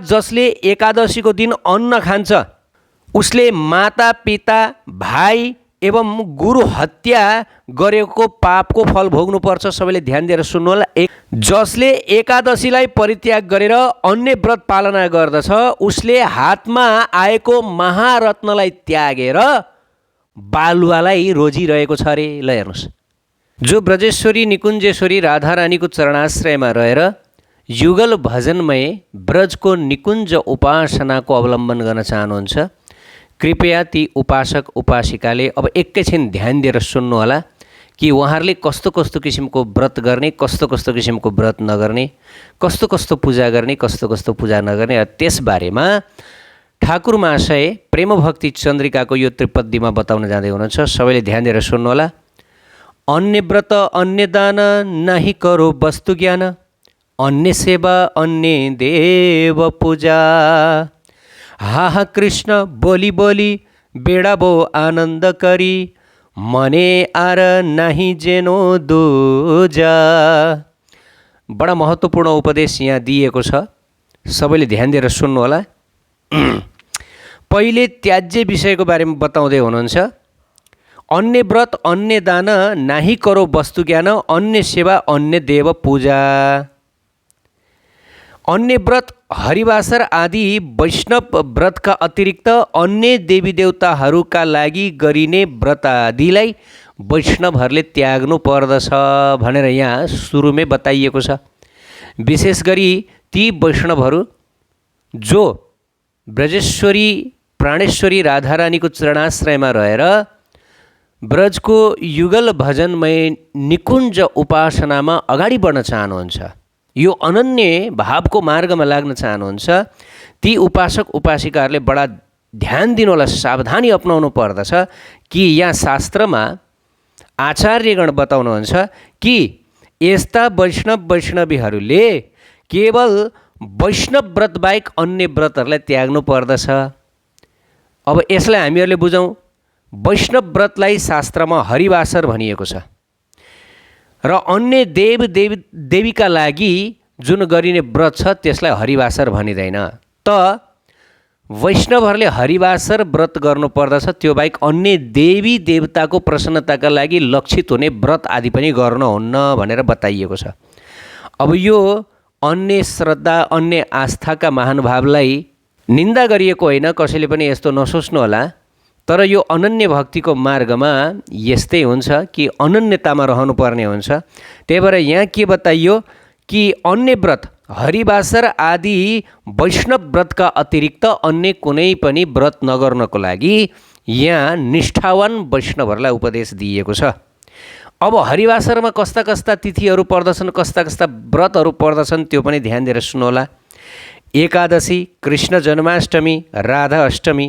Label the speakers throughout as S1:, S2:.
S1: जसले एकादशीको दिन अन्न खान्छ उसले माता पिता भाइ एवं गुरु हत्या गरेको पापको फल भोग्नुपर्छ। सबैले ध्यान दिएर सुन्नु होला। जसले एकादशीलाई परित्याग गरेर अन्य व्रत पालना गर्दछ उसले हातमा आएको महारत्नलाई त्यागेर बालुवालाई रोजिरहेको छ अरे। ल हेर्नुहोस्, जो ब्रजेश्वरी निकुञ्जेश्वरी राधारानीको चरणाश्रयमा रहेर युगल भजनमय ब्रजको निकुञ्ज उपासनाको अवलम्बन गर्न चाहनुहुन्छ, कृपया ती उपासक उपासिकाले अब एकैछिन ध्यान दिएर सुन्नु होला कि उहाँहरूले कस्तो कस्तो किसिमको व्रत गर्ने, कस्तो कस्तो किसिमको व्रत नगर्ने, कस्तो कस्तो पूजा गर्ने, कस्तो कस्तो पूजा नगर्ने, त्यसबारेमा ठाकुर महाशय प्रेम भक्ति चन्द्रिकाको यो त्रिपदीमा बताउन जाँदै हुनुहुन्छ। सबैले ध्यान दिएर सुन्नु होला। अन्य व्रत अन्य दान नाही करो वस्तु ज्ञान, अन्य सेवा अन्य देव पूजा। हा हा कृष्ण बोली बोली बेड़ा बो आनंद करी, मने आर नाही जेनो दूजा। बडा महत्त्वपूर्ण उपदेश यहाँ दिएको छ, सबैले ध्यान दिएर सुन्नु होला। पहिले त्याज्य विषयको बारेमा बताउँदै हुनुहुन्छ। अन्य व्रत अन्य दान नाही करो वस्तु ज्ञान, अन्य सेवा अन्य देव पूजा। अन्य व्रत हरिवासर आदि वैष्णव व्रतका अतिरिक्त अन्य देवी देवताहरूका लागि गरिने व्रत आदिलाई वैष्णवहरूले त्याग्नु पर्दछ भनेर यहाँ सुरुमै बताइएको छ। विशेष गरी ती वैष्णवहरू जो ब्रजेश्वरी प्राणेश्वरी राधारानीको चरणाश्रयमा रहेर ब्रजको युगल भजनमय निकुञ्ज उपासनामा अगाडि बढ्न चाहनुहुन्छ, यो अनन्य भावको मार्गमा लाग्न चाहनुहुन्छ, ती उपासक उपासिकाहरूले बडा ध्यान दिनु होला, सावधानी अपनाउनु पर्दछ कि यहाँ शास्त्रमा आचार्यगण बताउनुहुन्छ कि यस्ता वैष्णव वैष्णवीहरूले केवल वैष्णव व्रत बाहेक अन्य व्रतहरूलाई त्याग्नु पर्दछ। अब यसलाई हामीहरूले बुझौँ। वैष्णव व्रतलाई शास्त्रमा हरिवासर भनिएको छ र अन्य देव देवीका लागि जुन गरिने व्रत छ त्यसलाई हरिवासर भनिँदैन। त वैष्णवहरूले हरिवासर व्रत गर्नुपर्दछ, त्यो बाहेक अन्य देवी देवताको प्रसन्नताका लागि लक्षित हुने व्रत आदि पनि गर्नुहुन्न भनेर बताइएको छ। अब यो अन्य श्रद्धा अन्य आस्थाका महानुभावलाई निन्दा गरिएको होइन, कसैले पनि यस्तो नसोच्नु होला। तर यो अनन्य भक्तिको मार्गमा यस्तै हुन्छ कि अनन्यतामा रहनुपर्ने हुन्छ। त्यही भएर यहाँ के बताइयो कि अन्य व्रत हरिवासर आदि वैष्णव व्रतका अतिरिक्त अन्य कुनै पनि व्रत नगर्नको लागि यहाँ निष्ठावान वैष्णवहरूलाई उपदेश दिएको छ। अब हरिवासरमा कस्ता कस्ता तिथिहरू पर्दछन्, कस्ता कस्ता व्रतहरू पर्दछन् त्यो पनि ध्यान दिएर सुन्नुहोला। एकादशी, कृष्ण जन्माष्टमी, राधा अष्टमी,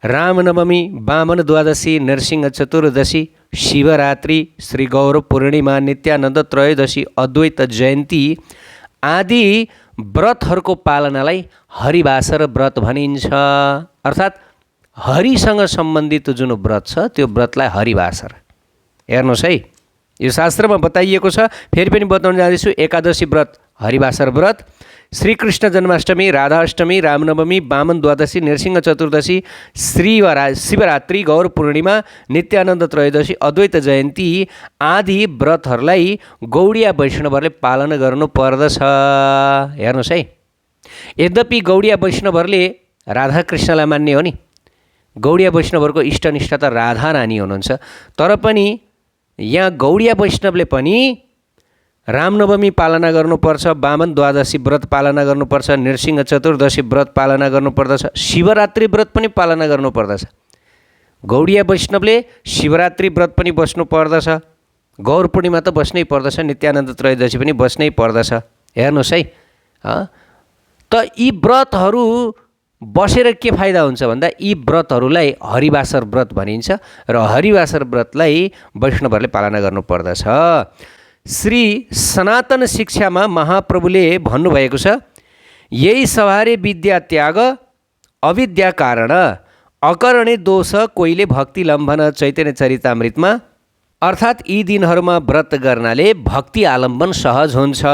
S1: रामनवमी, वामन द्वादशी, नरसिंह चतुर्दशी, शिवरात्रि, श्री गौर पूर्णिमा, नित्यानन्द त्रयोदशी, अद्वैत जयन्ती आदि व्रतहरूको पालनालाई हरिवासर व्रत भनिन्छ। अर्थात् हरिसँग सम्बन्धित जुन व्रत छ त्यो व्रतलाई हरिवासर। हेर्नुहोस् है, यो शास्त्रमा बताइएको छ। फेरि पनि बताउन जाँदैछु। एकादशी व्रत हरिवासर व्रत, श्रीकृष्ण जन्माष्टमी, राधा अष्टमी, रामनवमी, वामन द्वादशी, नरसिंह चतुर्दशी, शिवरात्रि, गौर पूर्णिमा, नित्यानन्द त्रयोदशी, अद्वैत जयन्ती आदि व्रतहरूलाई गौडिया वैष्णवहरूले पालन गर्नु पर्दछ। हेर्नुहोस् है, यद्यपि गौडिया वैष्णवहरूले राधाकृष्णलाई मान्ने हो नि, गौडिया वैष्णवहरूको इष्टनिष्ठ त राधा रानी हुनुहुन्छ, तर पनि यहाँ गौडिया वैष्णवले पनि रामनवमी पालना गर्नुपर्छ, वामन द्वादशी व्रत पालना गर्नुपर्छ, नरसिंह चतुर्दशी व्रत पालना गर्नुपर्दछ, शिवरात्रि व्रत पनि पालना गर्नुपर्दछ। गौडिया वैष्णवले शिवरात्रि व्रत पनि बस्नु पर्दछ, गौर पूर्णिमा त बस्नै पर्दछ, नित्यानन्द त्रयोदशी पनि बस्नै पर्दछ। हेर्नुहोस् है, त यी व्रतहरू बसेर के फाइदा हुन्छ भन्दा यी व्रतहरूलाई हरिवासर व्रत भनिन्छ र हरिवासर व्रतलाई वैष्णवहरूले पालना गर्नुपर्दछ। श्री सनातन शिक्षामा महाप्रभुले भन्नुभएको छ, यही सवारे विद्या त्याग अविद्या कारण अकरणे दोष कोइले भक्ति लम्भन चैतन्य चरितामृतमा। अर्थात् यी दिनहरूमा व्रत गर्नाले भक्ति आलम्बन सहज हुन्छ।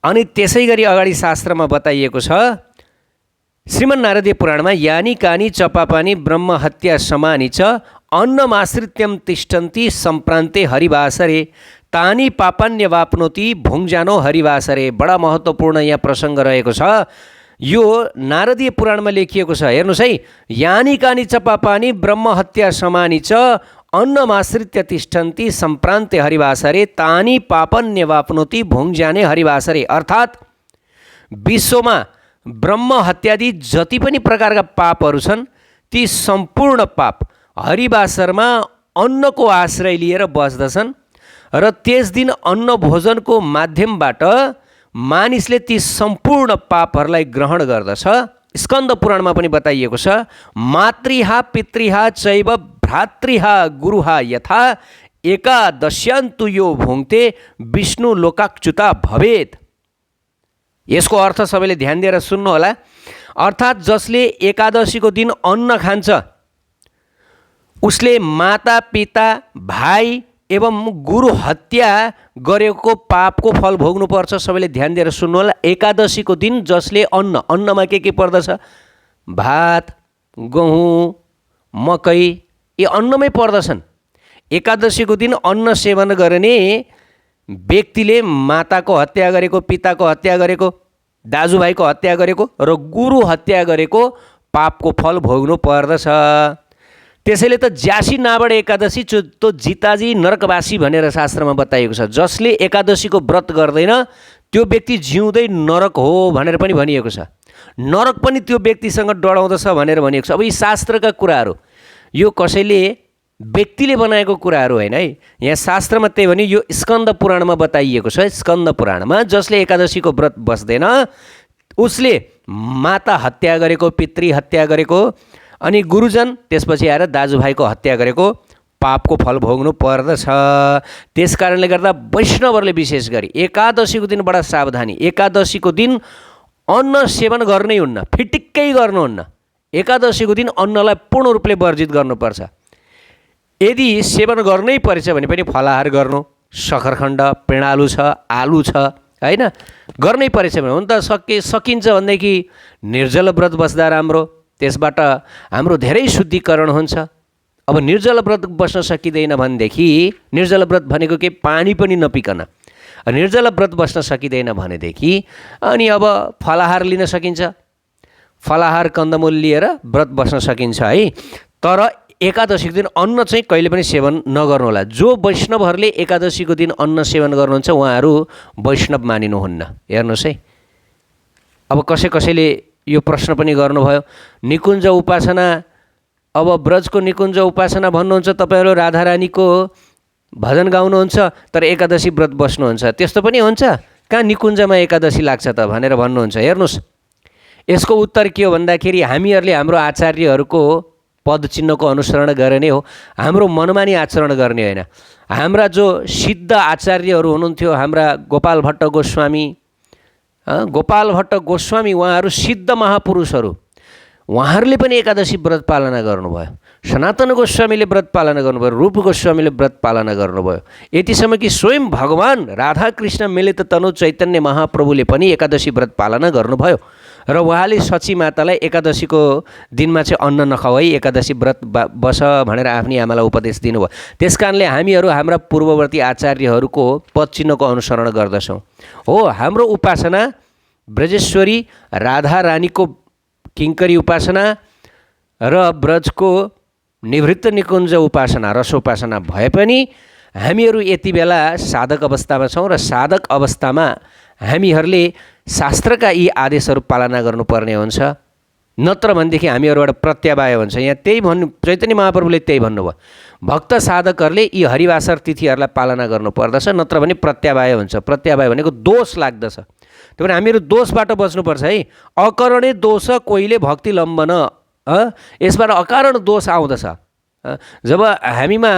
S1: अनि त्यसै गरी अगाडि शास्त्रमा बताइएको छ श्रीमन् नारदीय पुराणमा यानी कानी चपापानी ब्रह्म हत्या समानी च अन्नमाश्रित्यम तिष्ठन्ति सम्प्रान्ते हरिवासरे तानी पापान्य वाप्नोति भुङ्जानो हरिवासरे। बडा महत्त्वपूर्ण यहाँ प्रसङ्ग रहेको छ। यो नारदीय पुराणमा लेखिएको छ। हेर्नुहोस् है, यानी कानी चपापानी ब्रह्म हत्या समानी च अन्नमाश्रित्य तिष्ठन्ति सम्प्रान्ते हरिवासरे तानी पापान्य वाप्नोति भुङ्जाने हरिवासरे। अर्थात् विश्वमा ब्रह्म हत्यादि जति पनि प्रकारका पापहरू छन् ती सम्पूर्ण पाप हरिवासरमा अन्नको आश्रय लिएर बस्दछन् र त्यस दिन अन्न भोजनको माध्यमबाट मानिसले ती सम्पूर्ण पापहरूलाई ग्रहण गर्दछ। स्कन्द पुराणमा पनि बताइएको छ, मातृहा पितृहा चैव भ्रातृहा गुरुहा यथा एकादश्यान्तु यो भुङ्क्ते विष्णु लोकाच्युता भवेत्। यसको अर्थ सबैले ध्यान दिएर सुन्नु होला। अर्थात् जसले एकादशीको दिन अन्न खान्छ उसले माता पिता भाइ एवं गुरु हत्या गरेको पापको फल भोग्नुपर्छ। सबैले ध्यान दिएर सुन्नु होला। एकादशीको दिन जसले अन्नमा के पर्दछ? भात, गहुँ, मकै, यी अन्नमै पर्दछन्। एकादशीको दिन अन्न सेवन गर्ने व्यक्तिले माताको हत्या गरेको, पिताको हत्या गरेको, दाजुभाइको हत्या गरेको र गुरु हत्या गरेको पापको फल भोग्नु पर्दछ। त्यसैले त ज्यासी नाबड एकादशी तो जिताजी नरकवासी भनेर शास्त्रमा बताइएको छ। जसले एकादशीको व्रत गर्दैन त्यो व्यक्ति जिउँदै नरक हो भनेर पनि भनिएको छ। नरक पनि त्यो व्यक्तिसँग डराउँदछ भनेर भनिएको छ। अब यी शास्त्रका कुराहरू, यो कसैले व्यक्तिले बनाएको कुराहरू होइन है। यहाँ शास्त्रमा त्यही भने यो स्कन्द पुराणमा बताइएको छ। स्कन्द पुराणमा जसले एकादशीको व्रत बस्दैन उसले माता हत्या गरेको, पितृ हत्या गरेको, अनि गुरुजन त्यसपछि आएर दाजुभाइको हत्या गरेको पापको फल भोग्नु पर्दछ। त्यस कारणले गर्दा वैष्णवहरूले विशेष गरी एकादशीको दिन बडा सावधानी। एकादशीको दिन अन्न सेवन गर्नै हुन्न, फिटिक्कै गर्नुहुन्न। एकादशीको दिन अन्नलाई पूर्ण रूपले वर्जित गर्नुपर्छ। यदि सेवन गर्नै परेछ भने पनि फलाहार गर्नु, सखरखण्ड, पेँडालु छ, आलु छ होइन, गर्नै परेछ भने हुन त सकिन्छ भनेदेखि निर्जल व्रत बस्दा राम्रो। त्यसबाट हाम्रो धेरै शुद्धिकरण हुन्छ। अब निर्जल व्रत बस्न सकिँदैन भनेदेखि, निर्जल व्रत भनेको के पानी पनि नपिकन, निर्जल व्रत बस्न सकिँदैन भनेदेखि अनि अब फलाहार लिन सकिन्छ। फलाहार कन्दमूल लिएर व्रत बस्न सकिन्छ है। तर एकादशीको दिन अन्न चाहिँ कहिले पनि सेवन नगर्नुहोला। जो वैष्णवहरूले एकादशीको दिन अन्न सेवन गर्नुहुन्छ उहाँहरू वैष्णव मानिनुहुन्न। हेर्नुहोस् है, अब कसैले यो प्रश्न पनि गर्नुभयो, निकुञ्ज उपासना, अब ब्रजको निकुञ्ज उपासना भन्नुहुन्छ तपाईँहरू, राधारानीको भजन गाउनुहुन्छ तर एकादशी व्रत बस्नुहुन्छ, त्यस्तो पनि हुन्छ? कहाँ निकुञ्जमा एकादशी लाग्छ त भनेर भन्नुहुन्छ। हेर्नुहोस्, यसको उत्तर के हो भन्दाखेरि हामीहरूले हाम्रो आचार्यहरूको पदचिन्हको अनुसरण गर्ने हो, हाम्रो मनमानी आचरण गर्ने होइन। हाम्रा जो सिद्ध आचार्यहरू हुनुहुन्थ्यो, हाम्रा गोपाल भट्ट गोस्वामी उहाँहरू सिद्ध महापुरुषहरू, उहाँहरूले पनि एकादशी व्रत पालना गर्नुभयो। सनातन गोस्वामीले व्रत पालना गर्नुभयो, रूप गोस्वामीले व्रत पालना गर्नुभयो। यतिसम्म कि स्वयं भगवान राधाकृष्ण मिलित तनु चैतन्य महाप्रभुले पनि एकादशी व्रत पालना गर्नुभयो र उहाँले सची मातालाई एकादशीको दिनमा चाहिँ अन्न नखाऊ है, एकादशी व्रत बस भनेर आफ्नी आमालाई उपदेश दिनुभयो। त्यस कारणले हामीहरू हाम्रा पूर्ववर्ती आचार्यहरूको पदचिन्हको अनुसरण गर्दछौँ। हो, हाम्रो उपासना ब्रजेश्वरी राधा रानीको किङ्करी उपासना र ब्रजको निवृत्त निकुञ्ज उपासना, रसोपासना भए पनि हामीहरू यति बेला साधक अवस्थामा छौँ र साधक अवस्थामा हामीहरूले शास्त्रका यी आदेशहरू पालना गर्नुपर्ने हुन्छ। नत्र भनेदेखि हामीहरूबाट प्रत्यावाय हुन्छ। यहाँ त्यही चैतन्य महाप्रभुले त्यही भन्नुभयो, भक्त साधकहरूले यी हरिवासर तिथिहरूलाई पालना गर्नुपर्दछ, नत्र भने प्रत्यावाय हुन्छ। प्रत्यावाय भनेको दोष लाग्दछ। त्यही भएर हामीहरू दोषबाट बच्नुपर्छ है। अकरणीय दोष कोहीले भक्ति लम्बन, यसबाट अकारण दोष आउँदछ। जब हामीमा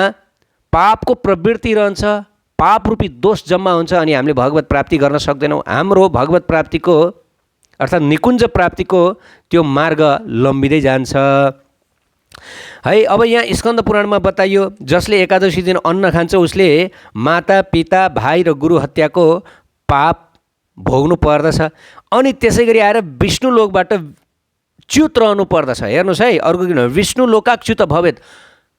S1: पापको प्रवृत्ति रहन्छ, पाप रूपी दोष जम्मा हुन्छ अनि हामीले भगवत प्राप्ति गर्न सक्दैनौँ। हाम्रो भगवत प्राप्तिको अर्थात् निकुञ्ज प्राप्तिको त्यो मार्ग लम्बिँदै जान्छ है। अब यहाँ स्कन्द पुराणमा बताइयो, जसले एकादशी दिन अन्न खान्छ उसले माता पिता भाइ र गुरु हत्याको पाप भोग्नु पर्दछ। अनि त्यसै गरी आएर विष्णु लोकबाट च्युत रहनु पर्दछ। हेर्नुहोस् है, अर्को किन विष्णु लोकाच्युत भवेत्।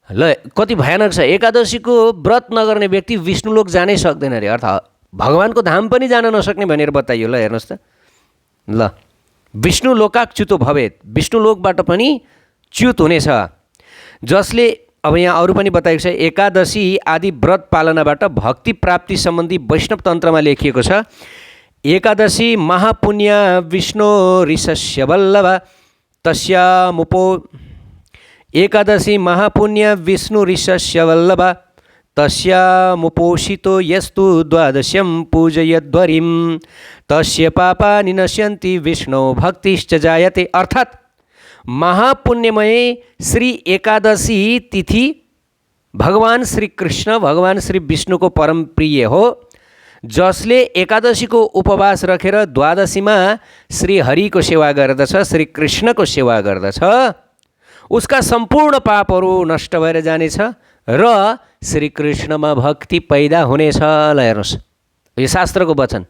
S1: ल कति भयानक छ, एकादशीको व्रत नगर्ने व्यक्ति विष्णुलोक जानै सक्दैन अरे, अर्थात् भगवानको धाम पनि जान नसक्ने भनेर बताइयो। ल हेर्नुहोस् त, ल विष्णु लोकाच्युतो भवेत्, विष्णुलोकबाट पनि च्युत हुनेछ। जसले अब यहाँ अरू पनि बताएको छ, एकादशी आदि व्रत पालनाबाट भक्ति प्राप्ति सम्बन्धी वैष्णव तन्त्रमा लेखिएको छ। एकादशी महापुण्य विष्णु ऋषस्य वल्लभ तस्यामुपो, एकादशी महापुण्य विष्णु ऋषस्य वल्लभ तस्यामुपोषितो यस्तु द्वादश्यं पूजयद्वरिं तस्य पापानि नश्यन्ति विष्णु भक्तिश्च जायते। अर्थात् महापुण्यमय श्री एकादशी तिथि भगवान श्री कृष्ण भगवान श्री विष्णुको परम प्रिय हो। जसले एकादशीको उपवास राखेर द्वादशीमा श्री हरिको सेवा गर्दछ, श्री कृष्णको सेवा गर्दछ, उसका सम्पूर्ण पापहरू नष्ट भएर जानेछ र श्री कृष्णमा भक्ति पैदा हुनेछ। ल हेर्नुहोस्, यो शास्त्रको वचन।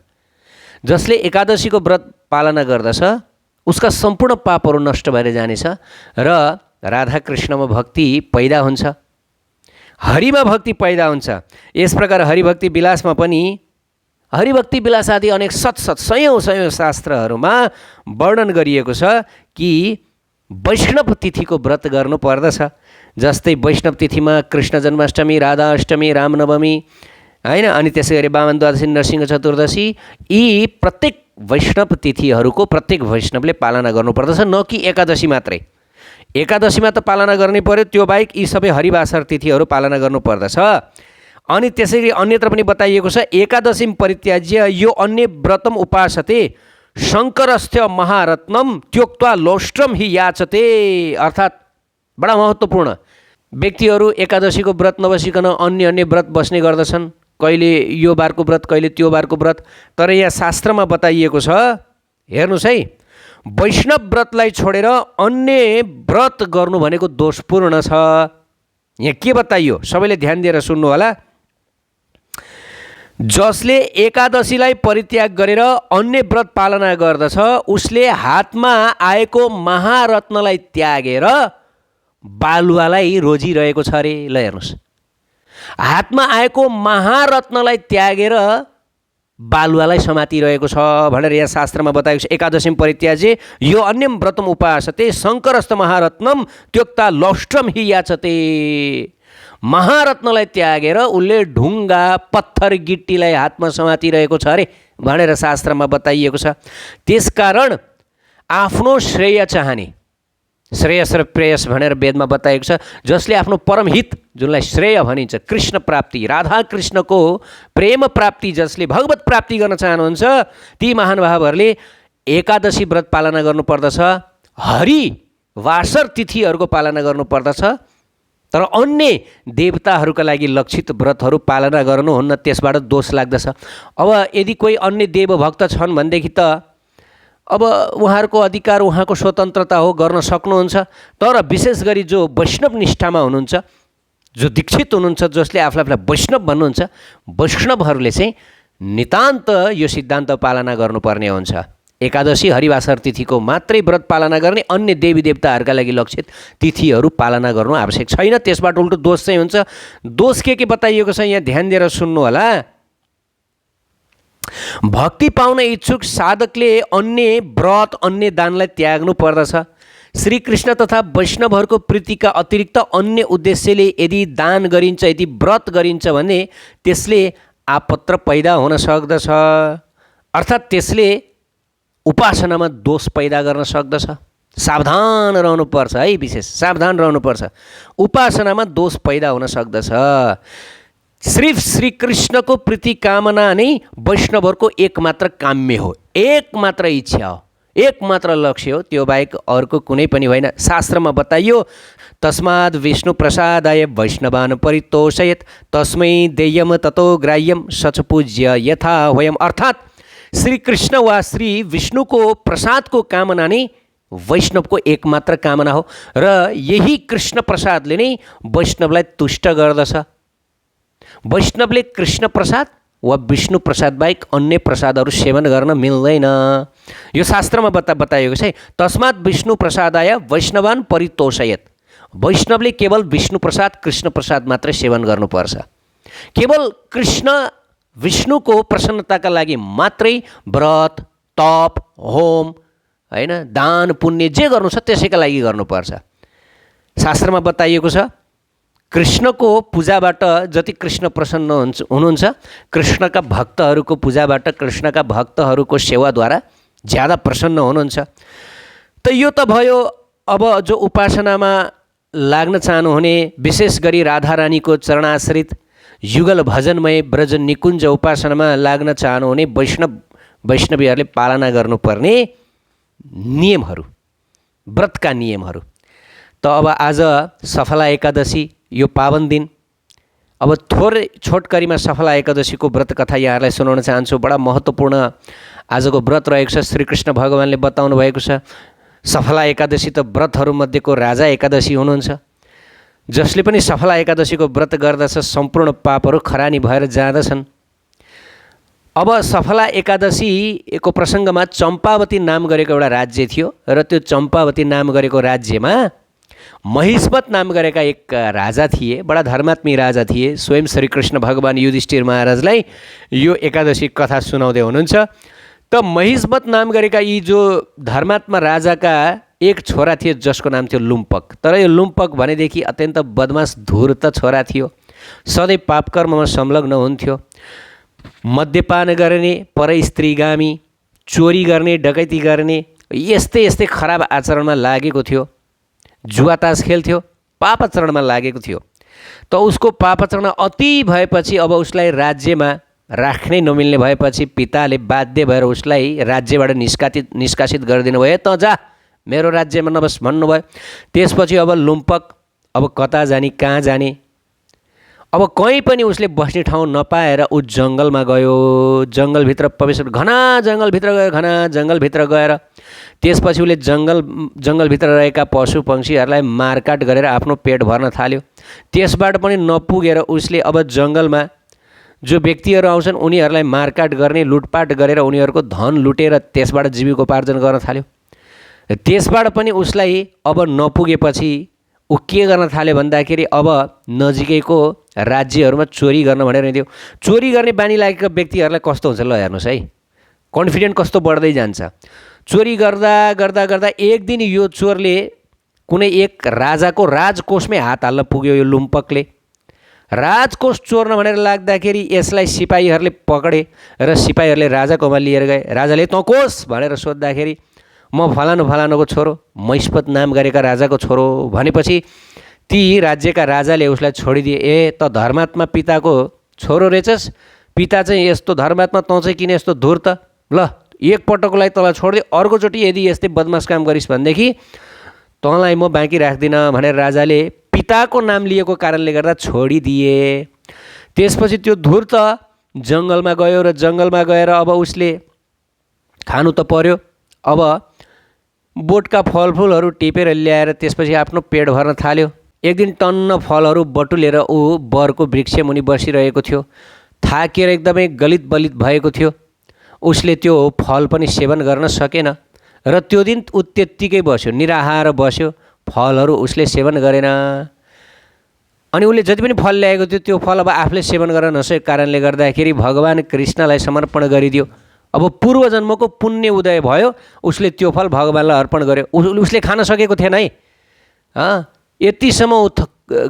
S1: जसले एकादशीको व्रत पालना गर्दछ उसका सम्पूर्ण पापहरू नष्ट भएर जानेछ र राधाकृष्णमा भक्ति पैदा हुन्छ, हरिमा भक्ति पैदा हुन्छ। यस प्रकार हरिभक्ति विलासमा पनि, हरिभक्ति विलास आदि अनेक सयौँ शास्त्रहरूमा वर्णन गरिएको छ कि वैष्णव तिथिको व्रत गर्नु पर्दछ। जस्तै वैष्णव तिथिमा कृष्ण जन्माष्टमी, राधा अष्टमी, रामनवमी हैन, अनि त्यसै गरी वामन द्वादशी, नरसिंह चतुर्दशी, यी प्रत्येक वैष्णव तिथिहरूको प्रत्येक वैष्णवले पालना गर्नुपर्दछ, न कि एकादशी मात्रै। एकादशीमा त पालना गर्नै पर्यो, त्यो बाहेक यी सबै हरिवासर तिथिहरू पालना गर्नुपर्दछ। अनि त्यसरी अन्यत्र पनि बताइएको छ, एकादशी परित्याज्य यो अन्य व्रतम उपासते शङ्करस्थ्य महारत्नम त्योक्त्वा लोष्ट्रम हि याचते। अर्थात् बडा महत्त्वपूर्ण, व्यक्तिहरू एकादशीको व्रत नबसिकन अन्य व्रत बस्ने गर्दछन्, कहिले यो बारको व्रत, कहिले त्यो बारको व्रत। तर यहाँ शास्त्रमा बताइएको छ, हेर्नुहोस् है, वैष्णव व्रतलाई छोडेर अन्य व्रत गर्नु भनेको दोषपूर्ण छ। यहाँ के बताइयो, सबैले ध्यान दिएर सुन्नु होला। जसले एकादशीलाई परित्याग गरेर अन्य व्रत पालना गर्दछ उसले हातमा आएको महारत्नलाई त्यागेर बालुवालाई रोजिरहेको छ अरे। ल हेर्नुहोस्, हातमा आएको महारत्नलाई त्यागेर बालुवालाई समातिरहेको छ भनेर यहाँ शास्त्रमा बताएको छ। एकादशी परित्याजे यो अन्यम व्रतम उपासते शङ्करस्थ महारत्नम त्योक्ता लौष्ट्रम हि याचते। महारत्नलाई त्यागेर उसले ढुङ्गा पत्थर गिट्टीलाई हातमा समातिरहेको छ अरे भनेर शास्त्रमा बताइएको छ। त्यसकारण आफ्नो श्रेय चाहने, श्रेयस र प्रेयस भनेर वेदमा बताएको छ, जसले आफ्नो परमहित जुनलाई श्रेय भनिन्छ, कृष्ण प्राप्ति, राधा कृष्णको प्रेम प्राप्ति, जसले भगवत प्राप्ति गर्न चाहनुहुन्छ, ती महानुभावहरूले एकादशी व्रत पालना गर्नुपर्दछ, हरिवासर तिथिहरूको पालना गर्नुपर्दछ। तर अन्य देवताहरूका लागि लक्षित व्रतहरू पालना गर्नुहुन्न, त्यसबाट दोष लाग्दछ। अब यदि कोही अन्य देवभक्त छन् भनेदेखि त अब उहाँहरूको अधिकार, उहाँको स्वतन्त्रता हो, गर्न सक्नुहुन्छ। तर विशेष गरी जो वैष्णव निष्ठामा हुनुहुन्छ, जो दीक्षित हुनुहुन्छ, जसले आफूलाई वैष्णव भन्नुहुन्छ, वैष्णवहरूले चाहिँ नितान्त यो सिद्धान्त पालना गर्नुपर्ने हुन्छ। एकादशी हरिवासर तिथिको मात्रै व्रत पालना गर्ने, अन्य देवी देवताहरूका लागि लक्षित तिथिहरू पालना गर्नु आवश्यक छैन। त्यसबाट उल्टो दोष चाहिँ हुन्छ। दोष के बताइएको छ यहाँ ध्यान दिएर सुन्नु होला। भक्ति पाउन इच्छुक साधकले अन्य व्रत, अन्य दानलाई त्याग्नु पर्दछ। श्रीकृष्ण तथा वैष्णवहरूको प्रीतिका अतिरिक्त अन्य उद्देश्यले यदि दान गरिन्छ, यदि व्रत गरिन्छ भने त्यसले आपत्र पैदा हुन सक्दछ। अर्थात् त्यसले उपासनामा दोष पैदा गर्न सक्दछ। सावधान रहनुपर्छ है, विशेष सावधान रहनुपर्छ। उपासनामा दोष पैदा हुन सक्दछ। सिर्फ श्रीकृष्णको प्रीति कामना नै वैष्णवहरूको एकमात्र काम्य हो, एकमात्र इच्छा हो, एकमात्र लक्ष्य हो, त्यो बाहेक अर्को कुनै पनि होइन। शास्त्रमा बताइयो, तस्माद् विष्णु प्रसादाय वैष्णवान् परितोषयेत् तस्मै देयम ततो ग्राह्यम सच पूज्य यथा वयम्। अर्थात् श्रीकृष्ण वा श्री विष्णुको प्रसादको कामना नै वैष्णवको एकमात्र कामना हो र यही कृष्ण प्रसादले नै वैष्णवलाई तुष्ट गर्दछ। वैष्णवले कृष्ण प्रसाद वा विष्णु प्रसाद बाहेक अन्य प्रसादहरू सेवन गर्न मिल्दैन। यो शास्त्रमा बताइएको छ है। तस्मात् विष्णु प्रसादाय वैष्णवान परितोषयत। वैष्णवले केवल विष्णु प्रसाद कृष्ण प्रसाद मात्रै सेवन गर्नुपर्छ। केवल कृष्ण विष्णुको प्रसन्नताका लागि मात्रै व्रत तप होम हैन दान पुण्य जे गर्नु छ त्यसैका लागि गर्नुपर्छ। शास्त्रमा बताइएको छ कृष्णको पूजाबाट जति कृष्ण प्रसन्न हुनुहुन्छ कृष्णका भक्तहरूको पूजाबाट कृष्णका भक्तहरूको सेवाद्वारा ज्यादा प्रसन्न हुनुहुन्छ। त यो त भयो अब जो उपासनामा लाग्न चाहनुहुने विशेष गरी राधारानीको चरणाश्रित युगल भजनमय ब्रज निकुञ्ज उपासनामा लाग्न चाहनुहुने वैष्णवीहरूले पालना गर्नुपर्ने नियमहरू, व्रतका नियमहरू। त अब आज सफला एकादशी यो पावन दिन। अब थोरै छोटकरीमा सफला एकादशीको व्रत कथा यहाँहरूलाई सुनाउन चाहन्छु। बडा महत्त्वपूर्ण आजको व्रत रहेको छ। श्रीकृष्ण भगवानले बताउनु भएको छ सफला एकादशी त व्रतहरूमध्येको राजा एकादशी हुनुहुन्छ। जसले पनि सफला एकादशीको व्रत गर्दछ सम्पूर्ण पापहरू खरानी भएर जाँदछन्। अब सफला एकादशीको प्रसङ्गमा चम्पावती नाम गरेको एउटा राज्य थियो र त्यो चम्पावती नाम गरेको राज्यमा महिष्मत नाम गरेका एक राजा थिए। बडा धर्मात्मी राजा थिए। स्वयं श्रीकृष्ण भगवान युधिष्ठिर महाराजलाई यो एकादशी कथा सुनाउँदै हुनुहुन्छ। त महिष्मत नाम गरेका यी जो धर्मात्मा राजाका एक छोरा थिए जसको नाम थियो लुम्पक। तर यो लुम्पक भनेदेखि अत्यन्त बदमास धूर्त छोरा थियो। सधैँ पापकर्ममा संलग्न हुन्थ्यो। मद्यपान गर्ने, परै स्त्रीगामी, चोरी गर्ने, डकैती गर्ने यस्तै यस्तै खराब आचरणमा लागेको थियो। जुवातास खेल्थ्यो, पापाचरणमा लागेको थियो। त उसको पापाचरण अति भएपछि अब उसलाई राज्यमा राख्नै नमिल्ने भएपछि पिताले बाध्य भएर उसलाई राज्यबाट निष्कासित गरिदिनु भयो। त जा मेरो राज्यमा नबस भन्नुभयो। त्यसपछि अब लुम्पक अब कता जाने, कहाँ जाने, अब कहीँ पनि उसले बस्ने ठाउँ नपाएर ऊ जङ्गलमा गयो। जङ्गलभित्र प्रवेश, घना जङ्गलभित्र गएर त्यसपछि उसले जङ्गलभित्र रहेका पशु पक्षीहरूलाई मारकाट गरेर आफ्नो पेट भर्न थाल्यो। त्यसबाट पनि नपुगेर उसले अब जङ्गलमा जो व्यक्तिहरू आउँछन् उनीहरूलाई मारकाट गर्ने, लुटपाट गरेर उनीहरूको धन लुटेर त्यसबाट जीविकोपार्जन गर्न थाल्यो। त्यसबाट पनि उसलाई अब नपुगेपछि ऊ के गर्न थाल्यो भन्दाखेरि अब नजिकैको राज्यहरूमा चोरी गर्न भनेर हिँड्थ्यो। चोरी गर्ने बानी लागेको व्यक्तिहरूलाई कस्तो हुन्छ ल हेर्नुहोस् है, कन्फिडेन्ट कस्तो बढ्दै जान्छ। चोरी गर्दा गर्दा गर्दा एक दिन यो चोरले कुनै एक राजाको राजकोषमै हात हाल्न पुग्यो। यो लुम्पकले राजकोष चोर्न भनेर लाग्दाखेरि यसलाई सिपाहीहरूले पकडे र सिपाहीहरूले राजाकोमा लिएर गए। राजाले तँ कोस भनेर सोद्धाखेरि म फलानुको छोरो, महिष्मत नाम गरेका राजाको छोरो भनेपछि ती राज्यका राजाले उसलाई छोडिदिए। ए त धर्मात्मा पिताको छोरो रहेछस्, पिता चाहिँ यस्तो धर्मात्मा, तँ चाहिँ किन यस्तो धूर्त, ल एकपटकको लागि तँलाई छोडिदिए, अर्कोचोटि यदि यस्तै बदमास काम गरिस् भनेदेखि तँलाई म बाँकी राख्दिनँ भनेर राजाले पिताको नाम लिएको कारणले गर्दा छोडिदिए। त्यसपछि त्यो धूर्त जङ्गलमा गयो र जङ्गलमा गएर अब उसले खानु त पर्यो। अब बोटका फलफुलहरू टिपेर ल्याएर त्यसपछि आफ्नो पेट भर्न थाल्यो। एक दिन टन्न फलहरू बटुलेर ऊ बरको वृक्ष मुनि बसिरहेको थियो। थाकेर एकदमै गलित बलित भएको थियो। उसले त्यो फल पनि सेवन गर्न सकेन र त्यो दिन ऊ त्यत्तिकै बस्यो, निराहार बस्यो। फलहरू उसले सेवन गरेन। अनि उसले जति पनि फल ल्याएको थियो त्यो फल अब आफूले सेवन गर्न नसकेको कारणले गर्दाखेरि भगवान कृष्णलाई समर्पण गरिदियो। अब पूर्वजन्मको पुण्य उदय भयो। उसले त्यो फल भगवानलाई अर्पण गर्यो। उसले खान सकेको थिएन है। यतिसम्म ऊ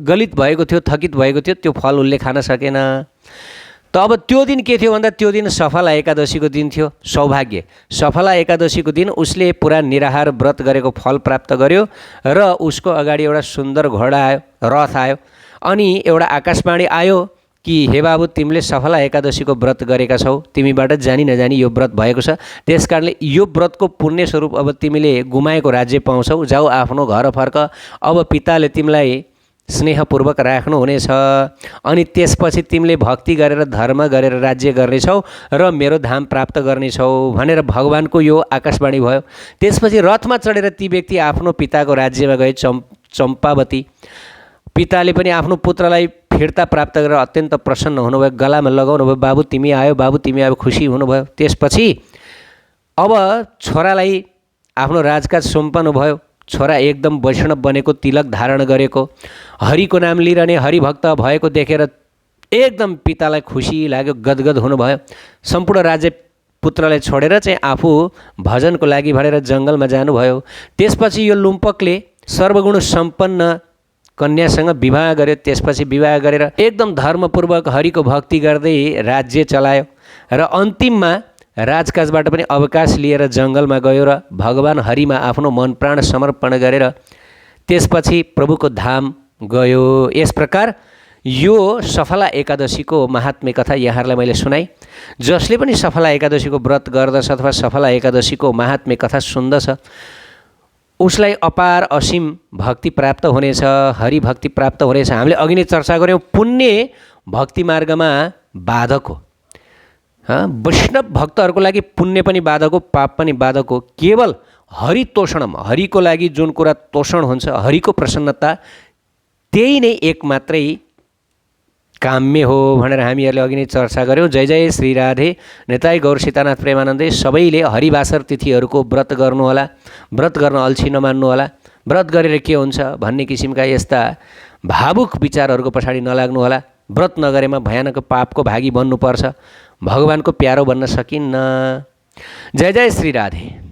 S1: गलित भएको थियो, थकित भएको थियो, त्यो फल उसले खान सकेन। त अब त्यो दिन के थियो भन्दा त्यो दिन सफला एकादशीको दिन थियो। सौभाग्य सफला एकादशीको दिन उसले पुरा निराहार व्रत गरेको फल प्राप्त गर्यो र उसको अगाडि एउटा सुन्दर घोडा आयो, रथ आयो। अनि एउटा आकाशवाणी आयो कि हे बाबु तिमीले सफला एकादशीको व्रत गरेका छौ, तिमीबाट जानी नजानी यो व्रत भएको छ, त्यस कारणले यो व्रतको पुण्य स्वरूप अब तिमीले गुमाएको राज्य पाउँछौ, जाऊ आफ्नो घर फर्क। अब पिताले तिमीलाई स्नेहपूर्वक राख्नुहुनेछ। अनि त्यसपछि तिमीले भक्ति गरेर धर्म गरेर राज्य गर्नेछौ र मेरो धाम प्राप्त गर्नेछौ भनेर भगवानको यो आकाशवाणी भयो। त्यसपछि रथमा चढेर ती व्यक्ति आफ्नो पिताको राज्यमा गए, चम्पावती। पिताले पनि आफ्नो पुत्रलाई फिर्ता प्राप्त गरेर अत्यन्त प्रसन्न हुनुभयो, गलामा लगाउनु भयो, बाबु तिमी आयो, बाबु तिमी आयो, खुसी हुनुभयो। त्यसपछि अब छोरालाई आफ्नो राजकाज सुम्पनु भयो। छोरा एकदम वैष्णव बनेको, तिलक धारण गरेको, हरिको नाम लिइरहने हरिभक्त भएको देखेर एकदम पितालाई खुसी लाग्यो, गदगद हुनुभयो। सम्पूर्ण राज्य पुत्रलाई छोडेर चाहिँ आफू भजनको लागि भनेर जङ्गलमा जानुभयो। त्यसपछि यो लुम्पकले सर्वगुण सम्पन्न कन्यासँग विवाह गर्यो। त्यसपछि विवाह गरेर एकदम धर्मपूर्वक हरिको भक्ति गर्दै राज्य चलायो र अन्तिममा राजकाजबाट पनि अवकाश लिएर जङ्गलमा गयो र भगवान हरिमा आफ्नो मन प्राण समर्पण गरेर त्यसपछि प्रभुको धाम गयो। यस प्रकार यो सफला एकादशीको महात्म्य कथा यहाँहरूलाई मैले सुनाएँ। जसले पनि सफला एकादशीको व्रत गर्दछ अथवा सफला एकादशीको महात्म्य कथा सुन्दछ उसलाई अपार असीम भक्ति प्राप्त हुनेछ, हरिभक्ति प्राप्त हुनेछ। हामीले अघि नै चर्चा गऱ्यौँ, पुण्य भक्ति मार्गमा बाधक हो। वैष्णव भक्तहरूको लागि पुण्य पनि बाधक हो, पाप पनि बाधक हो। केवल हरि तोषणम, हरिको लागि जुन कुरा तोषण हुन्छ, हरिको प्रसन्नता, त्यही नै एक मात्रै काम्य हो भनेर हामीहरूले अघि नै चर्चा गऱ्यौँ। जय जय श्री राधे, नेताई गौर सीतानाथ प्रेमानन्दे। सबैले हरिवासर तिथिहरूको व्रत गर्नुहोला, व्रत गर्न अल्छी नमान्नुहोला। व्रत गरेर के हुन्छ भन्ने किसिमका यस्ता भावुक विचारहरूको पछाडि नलाग्नुहोला। व्रत नगरेमा भयानक पापको भागी बन्नुपर्छ, भगवानको प्यारो बन्न सकिन्न। जय जय श्री राधे।